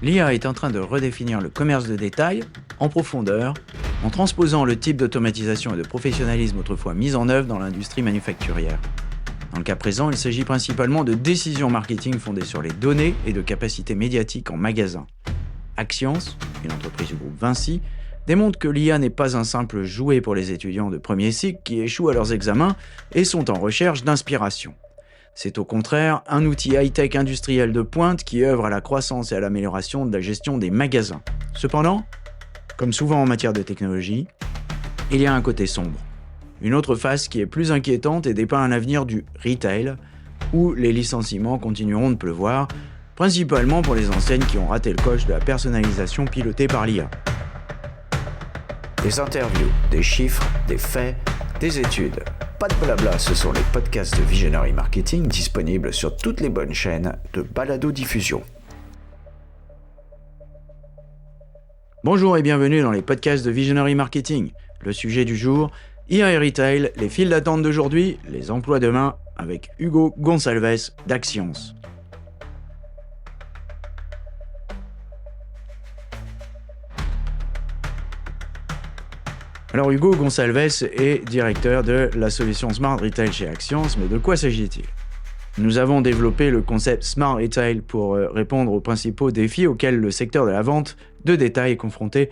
L'IA est en train de redéfinir le commerce de détail en profondeur, en transposant le type d'automatisation et de professionnalisme autrefois mis en œuvre dans l'industrie manufacturière. Dans le cas présent, il s'agit principalement de décisions marketing fondées sur les données et de capacités médiatiques en magasin. Axians, une entreprise du groupe Vinci, démontre que l'IA n'est pas un simple jouet pour les étudiants de premier cycle qui échouent à leurs examens et sont en recherche d'inspiration. C'est au contraire un outil high-tech industriel de pointe qui œuvre à la croissance et à l'amélioration de la gestion des magasins. Cependant, comme souvent en matière de technologie, il y a un côté sombre. Une autre face qui est plus inquiétante et dépeint un avenir du retail, où les licenciements continueront de pleuvoir, principalement pour les enseignes qui ont raté le coche de la personnalisation pilotée par l'IA. Des interviews, des chiffres, des faits, des études. Pas de blabla, ce sont les podcasts de Visionary Marketing disponibles sur toutes les bonnes chaînes de balado-diffusion. Bonjour et bienvenue dans les podcasts de Visionary Marketing. Le sujet du jour, IA et Retail, les files d'attente d'aujourd'hui, les emplois demain, avec Hugo Gonçalves d'Axians. Alors Hugo Gonçalves est directeur de la solution Smart Retail chez Axians, mais de quoi s'agit-il ? Nous avons développé le concept Smart Retail pour répondre aux principaux défis auxquels le secteur de la vente de détail est confronté.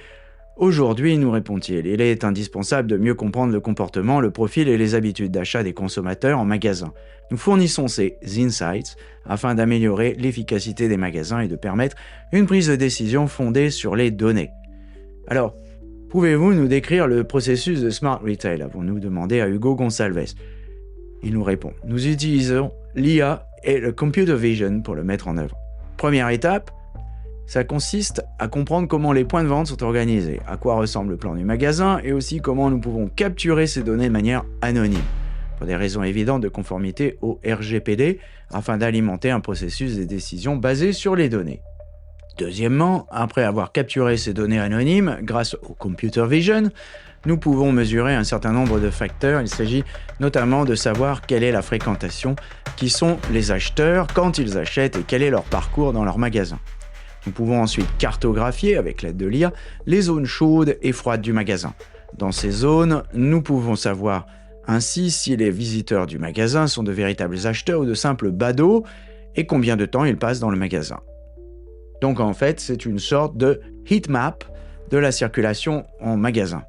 Aujourd'hui, nous répond-il, il est indispensable de mieux comprendre le comportement, le profil et les habitudes d'achat des consommateurs en magasin. Nous fournissons ces insights afin d'améliorer l'efficacité des magasins et de permettre une prise de décision fondée sur les données. Alors, pouvez-vous nous décrire le processus de Smart Retail ? Avons-nous demandé à Hugo Gonçalves. Il nous répond. Nous utilisons l'IA et le computer vision pour le mettre en œuvre. Première étape, ça consiste à comprendre comment les points de vente sont organisés, à quoi ressemble le plan du magasin et aussi comment nous pouvons capturer ces données de manière anonyme, pour des raisons évidentes de conformité au RGPD, afin d'alimenter un processus de décision basé sur les données. Deuxièmement, après avoir capturé ces données anonymes, grâce au computer vision, nous pouvons mesurer un certain nombre de facteurs. Il s'agit notamment de savoir quelle est la fréquentation, qui sont les acheteurs, quand ils achètent et quel est leur parcours dans leur magasin. Nous pouvons ensuite cartographier, avec l'aide de l'IA, les zones chaudes et froides du magasin. Dans ces zones, nous pouvons savoir ainsi si les visiteurs du magasin sont de véritables acheteurs ou de simples badauds et combien de temps ils passent dans le magasin. Donc en fait, c'est une sorte de heat map de la circulation en magasin.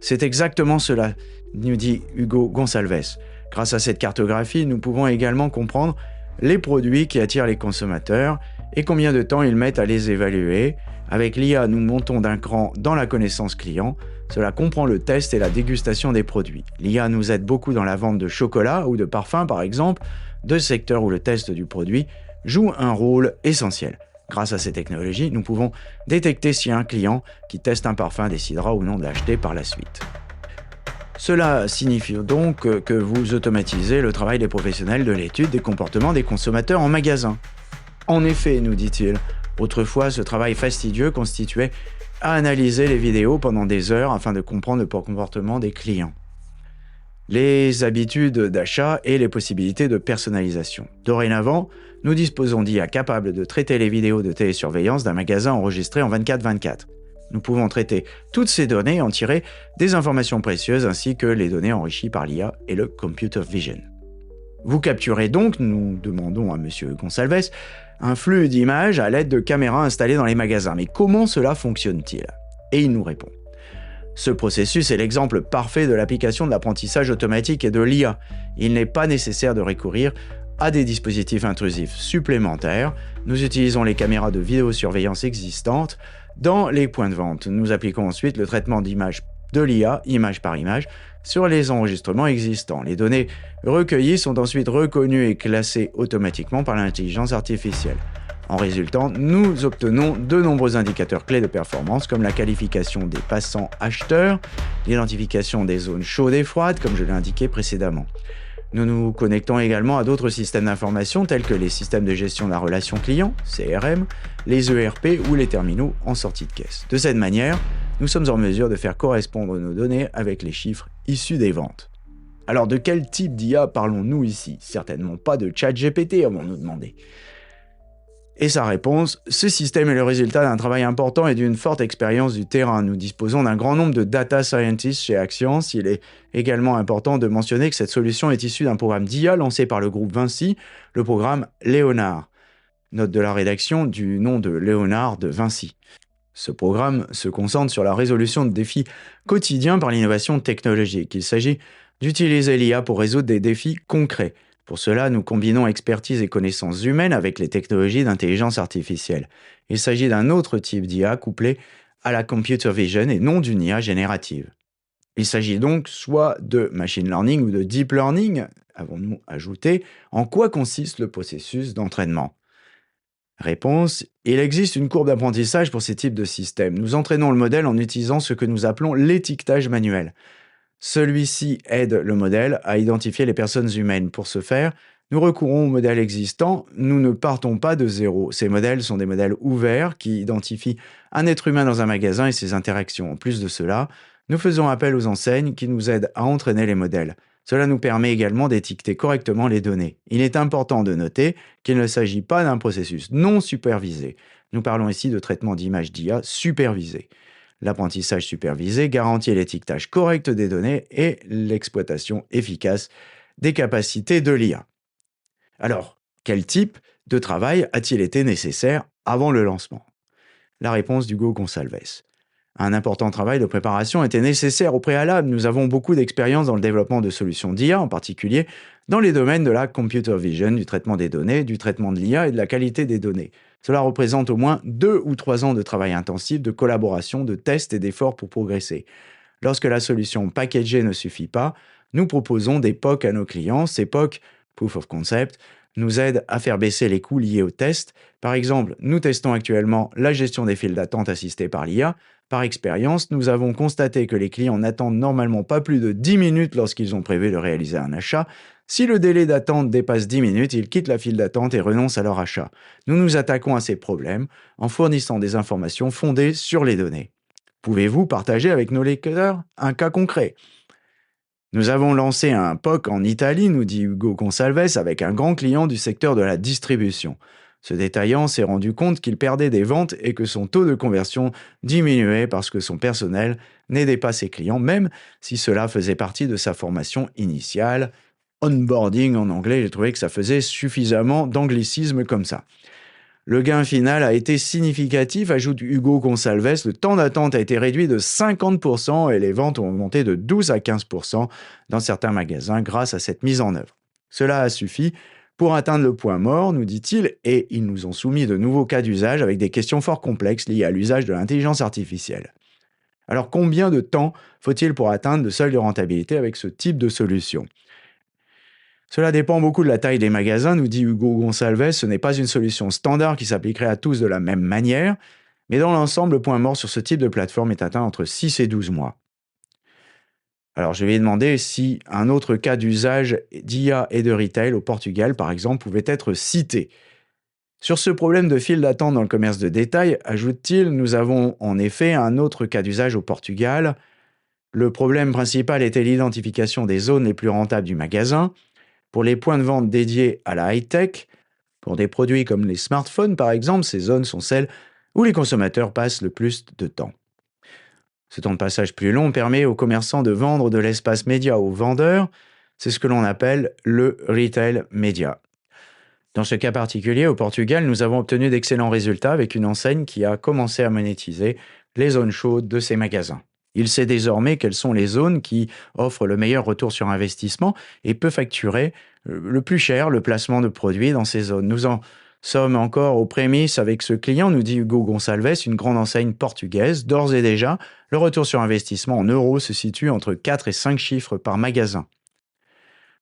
C'est exactement cela, nous dit Hugo Gonçalves. Grâce à cette cartographie, nous pouvons également comprendre les produits qui attirent les consommateurs et combien de temps ils mettent à les évaluer. Avec l'IA, nous montons d'un cran dans la connaissance client. Cela comprend le test et la dégustation des produits. L'IA nous aide beaucoup dans la vente de chocolat ou de parfums, par exemple, deux secteurs où le test du produit joue un rôle essentiel. Grâce à ces technologies, nous pouvons détecter si un client qui teste un parfum décidera ou non de l'acheter par la suite. Cela signifie donc que vous automatisez le travail des professionnels de l'étude des comportements des consommateurs en magasin. En effet, nous dit-il, autrefois ce travail fastidieux constituait à analyser les vidéos pendant des heures afin de comprendre le comportement des clients, les habitudes d'achat et les possibilités de personnalisation. Dorénavant, nous disposons d'IA capables de traiter les vidéos de télésurveillance d'un magasin enregistré en 24/24. Nous pouvons traiter toutes ces données et en tirer des informations précieuses ainsi que les données enrichies par l'IA et le computer vision. Vous capturez donc, nous demandons à M. Gonçalves, un flux d'images à l'aide de caméras installées dans les magasins. Mais comment cela fonctionne-t-il ? Et il nous répond. Ce processus est l'exemple parfait de l'application de l'apprentissage automatique et de l'IA. Il n'est pas nécessaire de recourir à des dispositifs intrusifs supplémentaires. Nous utilisons les caméras de vidéosurveillance existantes dans les points de vente. Nous appliquons ensuite le traitement d'images de l'IA, image par image, sur les enregistrements existants. Les données recueillies sont ensuite reconnues et classées automatiquement par l'intelligence artificielle. En résultant, nous obtenons de nombreux indicateurs clés de performance comme la qualification des passants acheteurs, l'identification des zones chaudes et froides, comme je l'ai indiqué précédemment. Nous nous connectons également à d'autres systèmes d'information tels que les systèmes de gestion de la relation client, CRM, les ERP ou les terminaux en sortie de caisse. De cette manière, nous sommes en mesure de faire correspondre nos données avec les chiffres issus des ventes. Alors de quel type d'IA parlons-nous ici ? Certainement pas de ChatGPT, avons-nous demandé. Et sa réponse, ce système est le résultat d'un travail important et d'une forte expérience du terrain. Nous disposons d'un grand nombre de data scientists chez Axians. Il est également important de mentionner que cette solution est issue d'un programme d'IA lancé par le groupe Vinci, le programme Léonard. Note de la rédaction du nom de Léonard de Vinci. Ce programme se concentre sur la résolution de défis quotidiens par l'innovation technologique. Il s'agit d'utiliser l'IA pour résoudre des défis concrets. Pour cela, nous combinons expertise et connaissances humaines avec les technologies d'intelligence artificielle. Il s'agit d'un autre type d'IA couplé à la computer vision et non d'une IA générative. Il s'agit donc soit de machine learning ou de deep learning, avons-nous ajouté. En quoi consiste le processus d'entraînement ? Réponse, il existe une courbe d'apprentissage pour ces types de systèmes. Nous entraînons le modèle en utilisant ce que nous appelons l'étiquetage manuel. Celui-ci aide le modèle à identifier les personnes humaines. Pour ce faire, nous recourons aux modèles existants. Nous ne partons pas de zéro. Ces modèles sont des modèles ouverts qui identifient un être humain dans un magasin et ses interactions. En plus de cela, nous faisons appel aux enseignes qui nous aident à entraîner les modèles. Cela nous permet également d'étiqueter correctement les données. Il est important de noter qu'il ne s'agit pas d'un processus non supervisé. Nous parlons ici de traitement d'images d'IA supervisé. L'apprentissage supervisé garantit l'étiquetage correct des données et l'exploitation efficace des capacités de l'IA. Alors, quel type de travail a-t-il été nécessaire avant le lancement ? La réponse d'Hugo Gonçalves. Un important travail de préparation était nécessaire au préalable. Nous avons beaucoup d'expérience dans le développement de solutions d'IA, en particulier dans les domaines de la computer vision, du traitement des données, du traitement de l'IA et de la qualité des données. Cela représente au moins 2 ou 3 ans de travail intensif, de collaboration, de tests et d'efforts pour progresser. Lorsque la solution packagée ne suffit pas, nous proposons des POC à nos clients. Ces POC, Proof of Concept, nous aident à faire baisser les coûts liés aux tests. Par exemple, nous testons actuellement la gestion des files d'attente assistée par l'IA. Par expérience, nous avons constaté que les clients n'attendent normalement pas plus de 10 minutes lorsqu'ils ont prévu de réaliser un achat. Si le délai d'attente dépasse 10 minutes, ils quittent la file d'attente et renoncent à leur achat. Nous nous attaquons à ces problèmes en fournissant des informations fondées sur les données. Pouvez-vous partager avec nos lecteurs un cas concret ? Nous avons lancé un POC en Italie, nous dit Hugo Gonçalves, avec un grand client du secteur de la distribution. Ce détaillant s'est rendu compte qu'il perdait des ventes et que son taux de conversion diminuait parce que son personnel n'aidait pas ses clients, même si cela faisait partie de sa formation initiale. Onboarding en anglais, j'ai trouvé que ça faisait suffisamment d'anglicisme comme ça. Le gain final a été significatif, ajoute Hugo Gonçalves. Le temps d'attente a été réduit de 50% et les ventes ont augmenté de 12 à 15% dans certains magasins grâce à cette mise en œuvre. Cela a suffi pour atteindre le point mort, nous dit-il, et ils nous ont soumis de nouveaux cas d'usage avec des questions fort complexes liées à l'usage de l'intelligence artificielle. Alors combien de temps faut-il pour atteindre le seuil de rentabilité avec ce type de solution ? Cela dépend beaucoup de la taille des magasins, nous dit Hugo Gonçalves. Ce n'est pas une solution standard qui s'appliquerait à tous de la même manière, mais dans l'ensemble, le point mort sur ce type de plateforme est atteint entre 6 et 12 mois. Alors, je vais demander si un autre cas d'usage d'IA et de retail au Portugal, par exemple, pouvait être cité. Sur ce problème de file d'attente dans le commerce de détail, ajoute-t-il, nous avons en effet un autre cas d'usage au Portugal. Le problème principal était l'identification des zones les plus rentables du magasin. Pour les points de vente dédiés à la high-tech, pour des produits comme les smartphones par exemple, ces zones sont celles où les consommateurs passent le plus de temps. Ce temps de passage plus long permet aux commerçants de vendre de l'espace média aux vendeurs. C'est ce que l'on appelle le retail média. Dans ce cas particulier, au Portugal, nous avons obtenu d'excellents résultats avec une enseigne qui a commencé à monétiser les zones chaudes de ses magasins. Il sait désormais quelles sont les zones qui offrent le meilleur retour sur investissement et peut facturer le plus cher le placement de produits dans ces zones. Nous en sommes encore aux prémices avec ce client, nous dit Hugo Gonçalves, une grande enseigne portugaise. D'ores et déjà, le retour sur investissement en euros se situe entre 4 et 5 chiffres par magasin.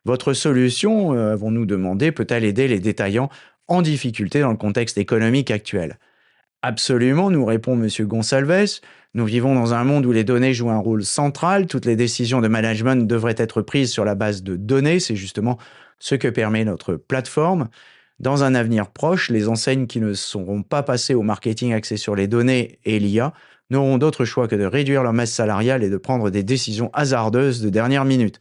Votre solution, avons-nous demandé, peut-elle aider les détaillants en difficulté dans le contexte économique actuel ? Absolument, nous répond M. Gonçalves. Nous vivons dans un monde où les données jouent un rôle central. Toutes les décisions de management devraient être prises sur la base de données. C'est justement ce que permet notre plateforme. Dans un avenir proche, les enseignes qui ne seront pas passées au marketing axé sur les données et l'IA n'auront d'autre choix que de réduire leur masse salariale et de prendre des décisions hasardeuses de dernière minute.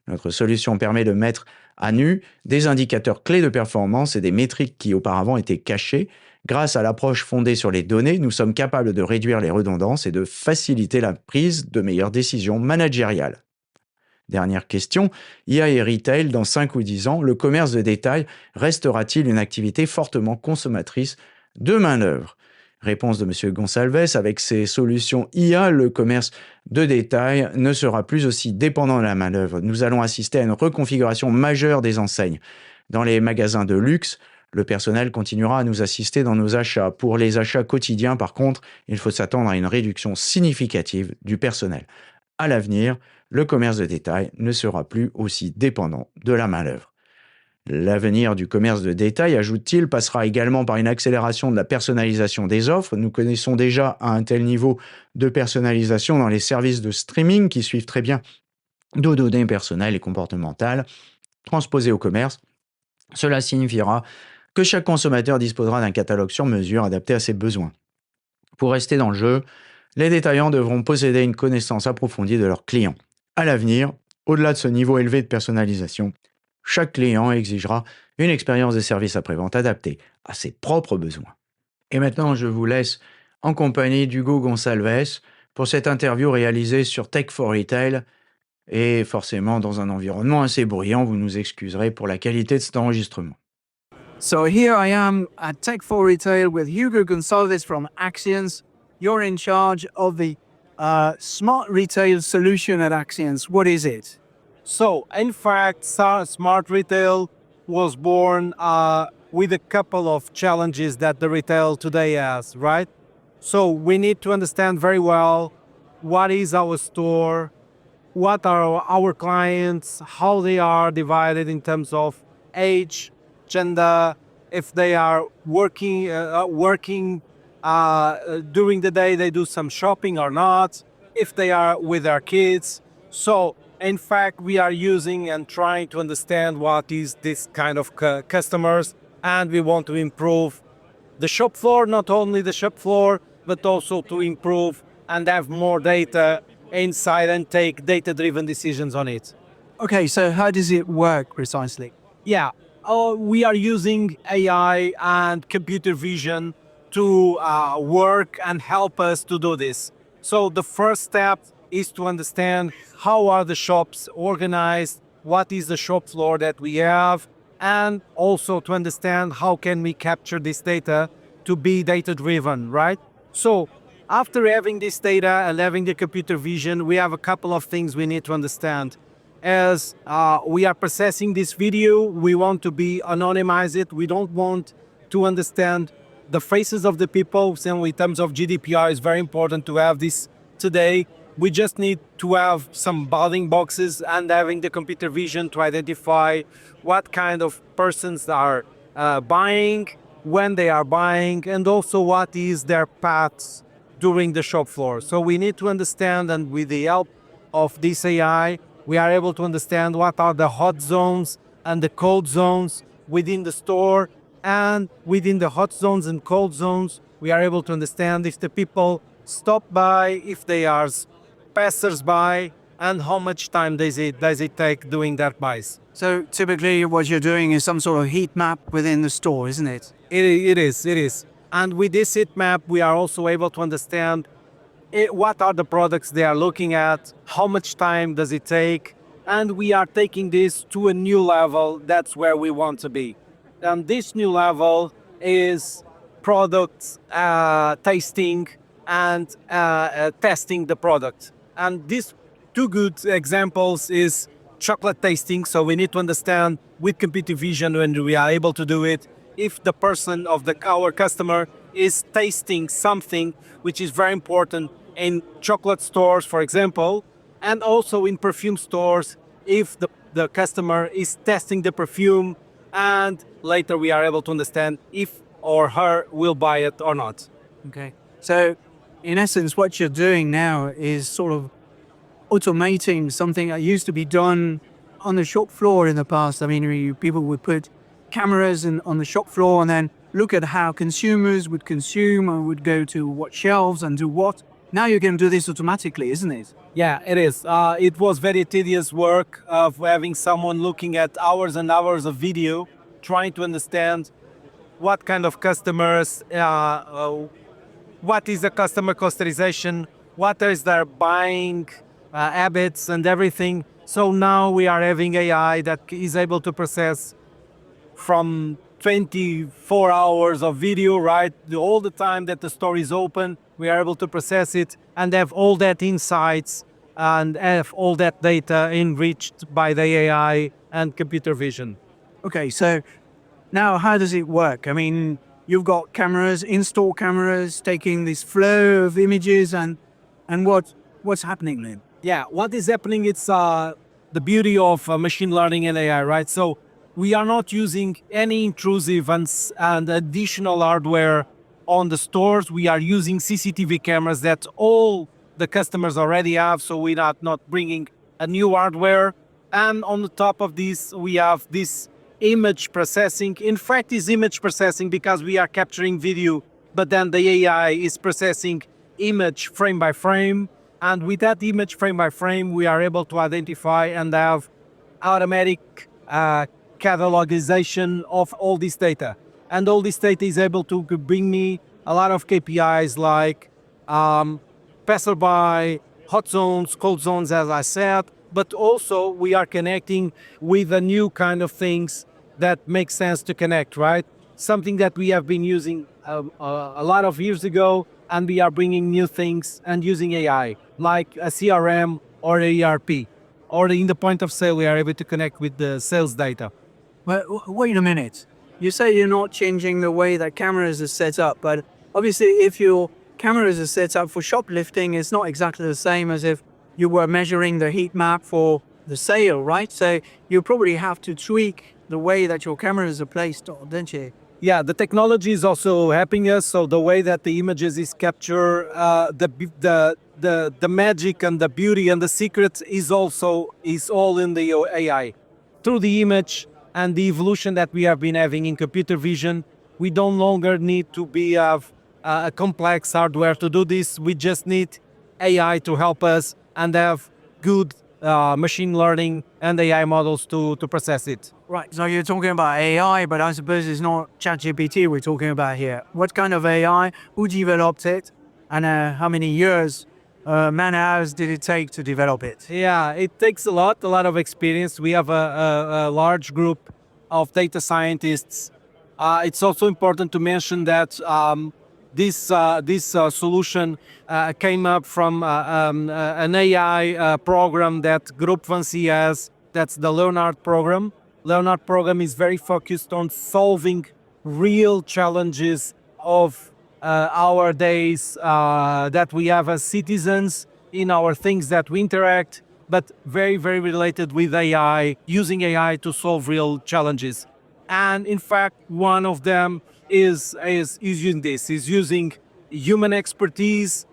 Notre solution permet de mettre à nu des indicateurs clés de performance et des métriques qui auparavant étaient cachés. Grâce à l'approche fondée sur les données, nous sommes capables de réduire les redondances et de faciliter la prise de meilleures décisions managériales. Dernière question, IA et retail, dans 5 ou 10 ans, le commerce de détail restera-t-il une activité fortement consommatrice de main-d'œuvre? Réponse de M. Gonsalves, avec ses solutions IA, le commerce de détail ne sera plus aussi dépendant de la main-d'œuvre. Nous allons assister à une reconfiguration majeure des enseignes. Dans les magasins de luxe, le personnel continuera à nous assister dans nos achats. Pour les achats quotidiens, par contre, il faut s'attendre à une réduction significative du personnel. À l'avenir, le commerce de détail ne sera plus aussi dépendant de la main-d'œuvre. L'avenir du commerce de détail, ajoute-t-il, passera également par une accélération de la personnalisation des offres. Nous connaissons déjà à un tel niveau de personnalisation dans les services de streaming qui suivent très bien nos données personnelles et comportementales transposées au commerce. Cela signifiera que chaque consommateur disposera d'un catalogue sur mesure adapté à ses besoins. Pour rester dans le jeu, les détaillants devront posséder une connaissance approfondie de leurs clients. À l'avenir, au-delà de ce niveau élevé de personnalisation, chaque client exigera une expérience de service après-vente adaptée à ses propres besoins. Et maintenant, je vous laisse en compagnie d'Hugo Gonsalves pour cette interview réalisée sur Tech for Retail et forcément dans un environnement assez bruyant. Vous nous excuserez pour la qualité de cet enregistrement. So here I am at Tech for Retail with Hugo Gonsalves from Axians. You're in charge of the smart retail solution at Axians. What is it? So, in fact, Smart Retail was born with a couple of challenges that the retail today has, right? So, we need to understand very well what is our store, what are our clients, how they are divided in terms of age, gender, if they are working during the day, they do some shopping or not, if they are with their kids. So, in fact, we are using and trying to understand what is this kind of customers, and we want to improve the shop floor, not only the shop floor, but also to improve and have more data inside and take data-driven decisions on it. Okay, so how does it work precisely? Yeah, we are using AI and computer vision to work and help us to do this. So the first step is to understand how are the shops organized, what is the shop floor that we have, and also to understand how can we capture this data to be data-driven, right? So after having this data and having the computer vision, we have a couple of things we need to understand. As we are processing this video, we want to be anonymize it. We don't want to understand the faces of the people. So in terms of GDPR, it's very important to have this today. We just need to have some bounding boxes and having the computer vision to identify what kind of persons are buying, when they are buying, and also what is their paths during the shop floor. So we need to understand, and with the help of this AI, we are able to understand what are the hot zones and the cold zones within the store. And within the hot zones and cold zones, we are able to understand if the people stop by, if they are passers-by, and how much time does it take doing that buys. So typically what you're doing is some sort of heat map within the store, isn't it? It is. And with this heat map, we are also able to understand what are the products they are looking at, how much time does it take, and we are taking this to a new level. That's where we want to be. And this new level is product tasting and testing the product. And these two good examples is chocolate tasting. So we need to understand with computer vision when we are able to do it, if the person of our customer is tasting something, which is very important in chocolate stores, for example, and also in perfume stores, if the customer is testing the perfume, and later we are able to understand if or her will buy it or not. Okay. So in essence, what you're doing now is sort of automating something that used to be done on the shop floor in the past. I mean, people would put cameras on the shop floor and then look at how consumers would consume and would go to what shelves and do what. Now you can do this automatically, isn't it? Yeah, it is. It was very tedious work of having someone looking at hours and hours of video, trying to understand what kind of customers, what is the customer clusterization, what is their buying habits and everything. So now we are having AI that is able to process from 24 hours of video, right? All the time that the store is open, we are able to process it and have all that insights and have all that data enriched by the AI and computer vision. Okay, so now how does it work? I mean, you've got cameras, in-store cameras, taking this flow of images, and what's happening then? Yeah, what is happening, it's the beauty of machine learning and AI, right? So we are not using any intrusive and additional hardware on the stores. We are using CCTV cameras that all the customers already have, so we are not bringing a new hardware. And on the top of this, we have this image processing. In fact, it's image processing because we are capturing video, but then the AI is processing image frame by frame. And with that image frame by frame, we are able to identify and have automatic catalogization of all this data. And all this data is able to bring me a lot of KPIs like passerby, hot zones, cold zones, as I said, but also we are connecting with a new kind of things that make sense to connect, right? Something that we have been using a lot of years ago, and we are bringing new things and using AI, like a CRM or a ERP. Or in the point of sale, we are able to connect with the sales data. Well, wait a minute. You say you're not changing the way that cameras are set up, but obviously if your cameras are set up for shoplifting, it's not exactly the same as if you were measuring the heat map for the sale, right? So you probably have to tweak the way that your cameras are placed, don't you? Yeah, the technology is also helping us. So the way that the images is captured, the magic and the beauty and the secret is all in the AI. Through the image and the evolution that we have been having in computer vision, we no longer need to have a complex hardware to do this. We just need AI to help us and have good machine learning and AI models to process it. Right, so you're talking about AI, but I suppose it's not ChatGPT we're talking about here. What kind of AI? Who developed it? And how many years, man-hours did it take to develop it? Yeah, it takes a lot of experience. We have a large group of data scientists. It's also important to mention that this solution came up from an AI program that Group has. That's the Leonard program. Leonard program is very focused on solving real challenges of our days that we have as citizens in our things that we interact, but very, very related with AI, using AI to solve real challenges. And in fact, one of them is using human expertise,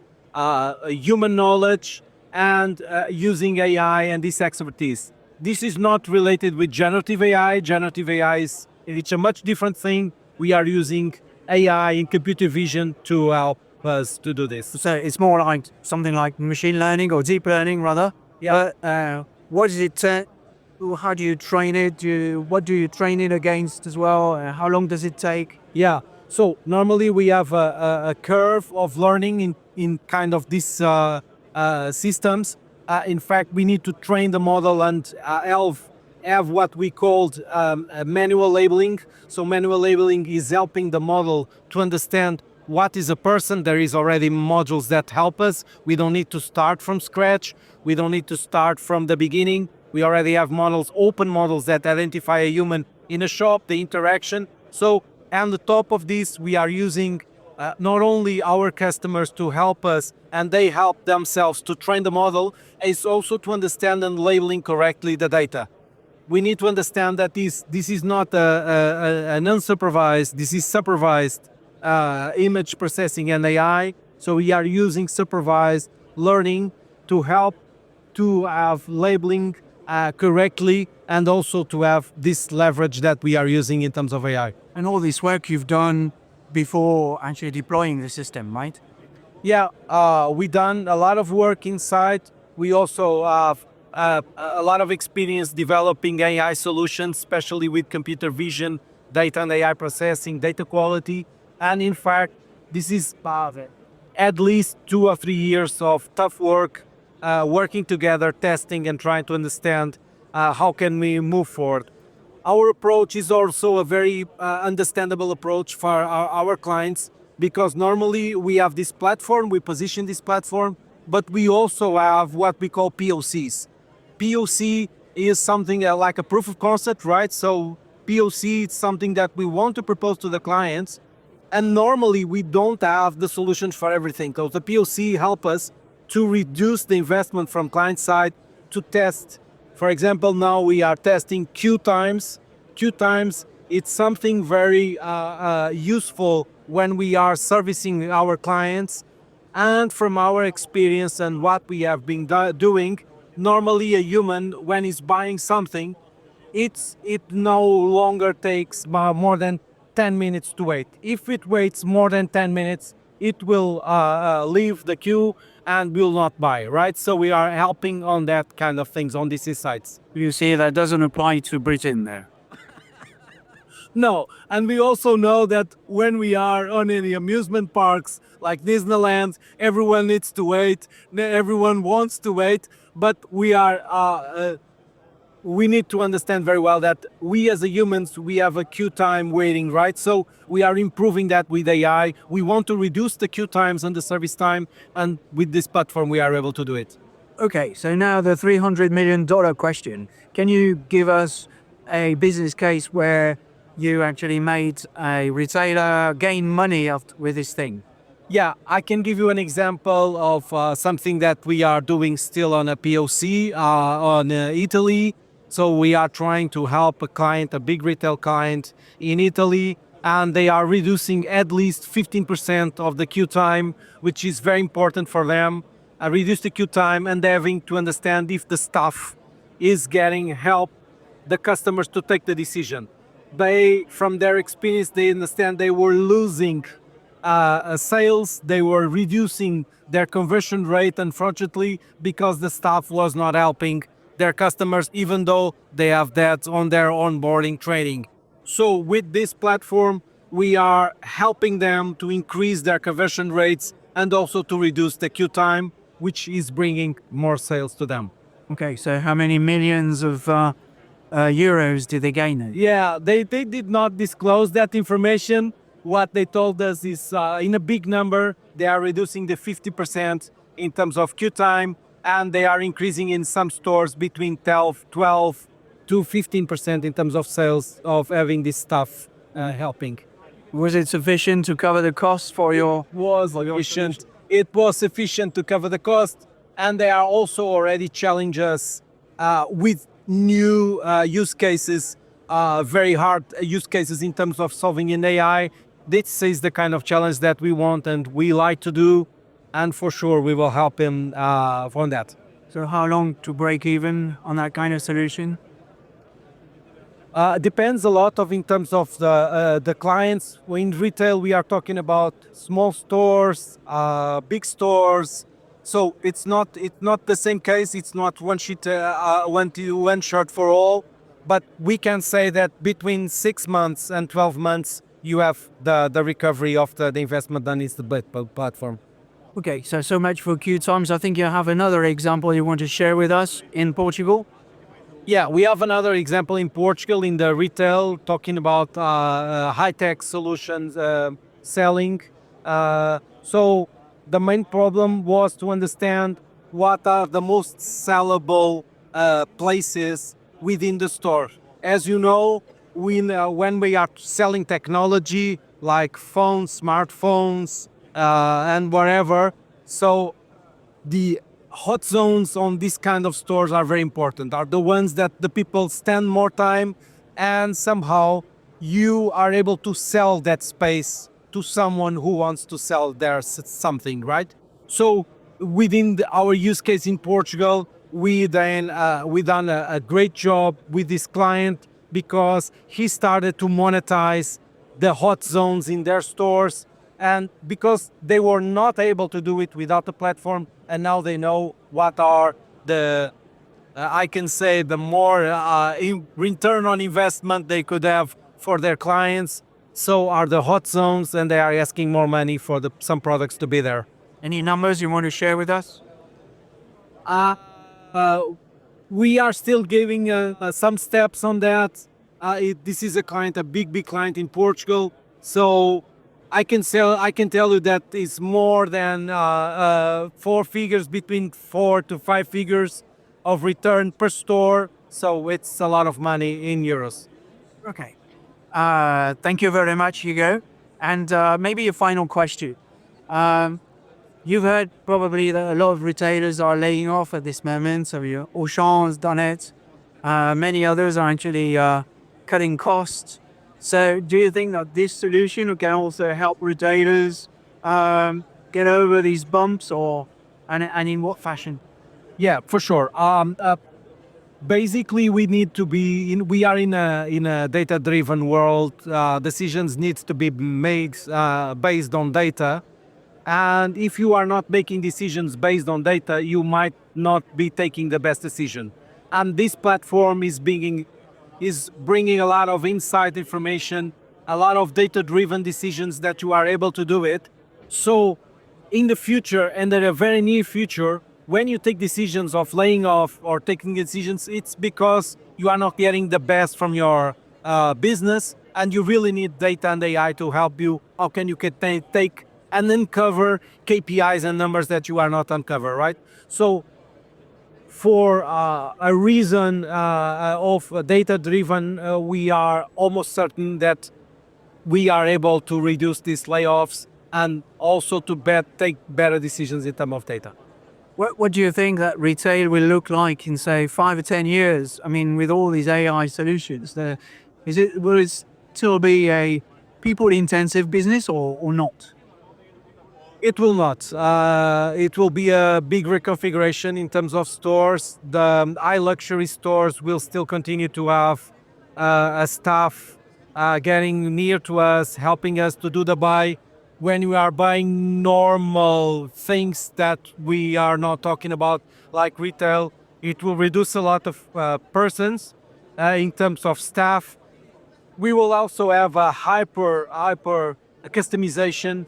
human knowledge, and using AI and this expertise. This is not related with generative AI. Generative AI it's a much different thing. We are using AI in computer vision to help us to do this. So it's more like something like machine learning or deep learning, rather. Yeah. But what is it? How do you train it? What do you train it against as well? How long does it take? Yeah. So normally we have a curve of learning in kind of these systems. In fact, we need to train the model and have what we called manual labeling. So manual labeling is helping the model to understand what is a person. There is already modules that help us. We don't need to start from scratch. We don't need to start from the beginning. We already have models, open models that identify a human in a shop, the interaction. So on the top of this, we are using not only our customers to help us and they help themselves to train the model, it's also to understand and labeling correctly the data. We need to understand that this is not an unsupervised, this is supervised image processing and AI. So we are using supervised learning to help to have labeling correctly and also to have this leverage that we are using in terms of AI. And all this work you've done before actually deploying the system, right? Yeah, we done a lot of work inside. We also have a lot of experience developing AI solutions, especially with computer vision data and AI processing, data quality. And in fact, this is at least 2 or 3 years of tough work, working together, testing and trying to understand how can we move forward. Our approach is also a very understandable approach for our clients, because normally we have this platform, we position this platform, but we also have what we call POCs. POC is something like a proof of concept, right? So POC is something that we want to propose to the clients. And normally we don't have the solutions for everything. So the POC help us to reduce the investment from client side to test. For example, now we are testing queue times. Queue times, it's something very useful when we are servicing our clients. And from our experience and what we have been doing, normally a human, when he's buying something, it no longer takes more than 10 minutes to wait. If it waits more than 10 minutes, it will leave the queue and will not buy, right? So we are helping on that kind of things on these sites. You see, that doesn't apply to Britain there. No, and we also know that when we are on any amusement parks like Disneyland, everyone needs to wait, everyone wants to wait, but we need to understand very well that we as humans, we have a queue time waiting, right? So we are improving that with AI. We want to reduce the queue times and the service time, and with this platform, we are able to do it. Okay, so now the $300 million question. Can you give us a business case where you actually made a retailer gain money with this thing? Yeah, I can give you an example of something that we are doing still on a POC on Italy. So we are trying to help a client, a big retail client in Italy, and they are reducing at least 15% of the queue time, which is very important for them. Reduce the queue time, and having to understand if the staff is getting help the customers to take the decision. They, from their experience, they understand they were losing sales, they were reducing their conversion rate, unfortunately, because the staff was not helping their customers, even though they have that on their onboarding training. So with this platform, we are helping them to increase their conversion rates and also to reduce the queue time, which is bringing more sales to them. Okay, so how many millions of euros did they gain? Yeah, they did not disclose that information. What they told us is in a big number, they are reducing the 50% in terms of queue time, and they are increasing in some stores between 12 to 15% in terms of sales of having this staff helping. Was it sufficient to cover the costs for your... It was sufficient to cover the cost, and they are also already challenging us with new use cases, very hard use cases in terms of solving in AI. This is the kind of challenge that we want and we like to do, and for sure we will help him on that. So how long to break even on that kind of solution? Depends a lot in terms of the clients. In retail, we are talking about small stores, big stores. So it's not the same case. It's not one shot for all. But we can say that between 6 months and 12 months, you have the recovery of the investment done in the platform. Okay, so much for queue times. I think you have another example you want to share with us in Portugal. Yeah, we have another example in Portugal in the retail, talking about high-tech solutions selling. So the main problem was to understand what are the most sellable places within the store. As you know, when we are selling technology like phones, smartphones, and whatever, so the hot zones on these kind of stores are very important, are the ones that the people spend more time, and somehow you are able to sell that space to someone who wants to sell their something, right? So within our use case in Portugal, we done a great job with this client, because he started to monetize the hot zones in their stores, and because they were not able to do it without the platform, and now they know what are the more return on investment they could have for their clients. So are the hot zones, and they are asking more money for some products to be there. Any numbers you want to share with us? We are still giving some steps on that. This is a big client in Portugal. So I can tell you that it's more than 4 figures, between 4 to 5 figures of return per store. So it's a lot of money in euros. Okay. Thank you very much, Hugo. And maybe a final question. You've heard probably that a lot of retailers are laying off at this moment. So Auchan has done it. Many others are actually cutting costs. So do you think that this solution can also help retailers get over these bumps, and in what fashion? Yeah, for sure. Basically, we are in a data-driven world. Decisions need to be made based on data. And if you are not making decisions based on data, you might not be taking the best decision. And this platform is bringing a lot of inside information, a lot of data-driven decisions that you are able to do it. So in the future, and in a very near future, when you take decisions of laying off or taking decisions, it's because you are not getting the best from your business, and you really need data and AI to help you. How can you take and uncover KPIs and numbers that you are not uncover, right? So for a reason of data-driven, we are almost certain that we are able to reduce these layoffs and also to take better decisions in terms of data. What do you think that retail will look like in, say, 5 or 10 years? I mean, with all these AI solutions, will it still be a people-intensive business or not? It will not. It will be a big reconfiguration in terms of stores. The high luxury stores will still continue to have a staff getting near to us, helping us to do the buy. When we are buying normal things that we are not talking about, like retail, it will reduce a lot of persons in terms of staff. We will also have a hyper customization.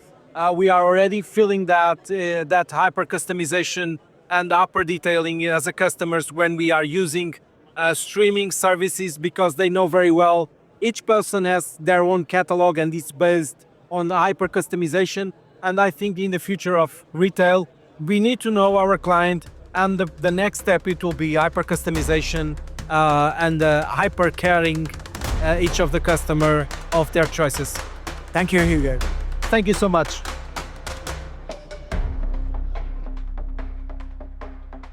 We are already feeling that hyper customization and hyper detailing as a customers when we are using streaming services, because they know very well each person has their own catalog and it's based on hyper customization. And I think in the future of retail, we need to know our client, and the next step, it will be hyper customization and hyper caring each of the customer of their choices. Thank you, Hugo. Thank you so much.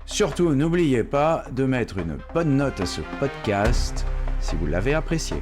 Surtout, n'oubliez pas de mettre une bonne note à ce podcast si vous l'avez apprécié.